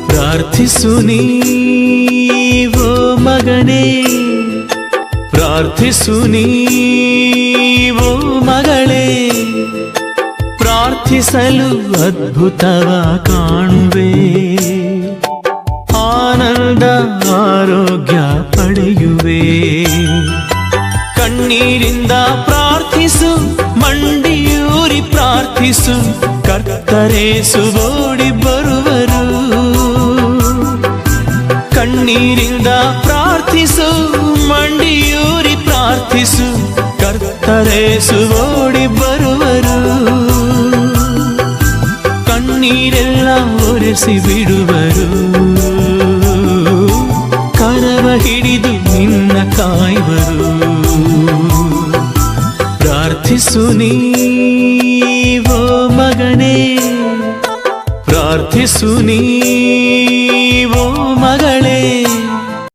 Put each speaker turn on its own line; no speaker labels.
ಪ್ರಾರ್ಥಿಸು ನೀವೋ ಮಗನೇ, ಪ್ರಾರ್ಥಿಸು ನೀವೋ ಮಗಳೇ, ಪ್ರಾರ್ಥಿಸಲು ಅದ್ಭುತವ ಕಾಣುವೆ, ಆನಂದ ಆರೋಗ್ಯ ಪಡೆಯುವೆ. ಕಣ್ಣೀರಿಂದ ಪ್ರಾರ್ಥಿಸು, ಮಂಡಿಯೂರಿ ಪ್ರಾರ್ಥಿಸು, ಕರ್ತರೇಸು ಓಡಿ ಬರುವರು. ಕಣ್ಣೀರಿಂದ ಪ್ರಾರ್ಥಿಸು, ಮಂಡಿಯೂರಿ ಪ್ರಾರ್ಥಿಸು, ಕರ್ತರೇಸು ಓಡಿ ಬರುವರು. ಕಣ್ಣೀರೆಲ್ಲ ಒರೆಸಿ ಬಿಡುವರು, ಕರವ ಹಿಡಿದು ನಿನ್ನ ಕಾಯುವರು. ಪ್ರಾರ್ಥಿಸು ನೀವೋ ಮಗನೇ, ಪ್ರಾರ್ಥಿಸು ನೀ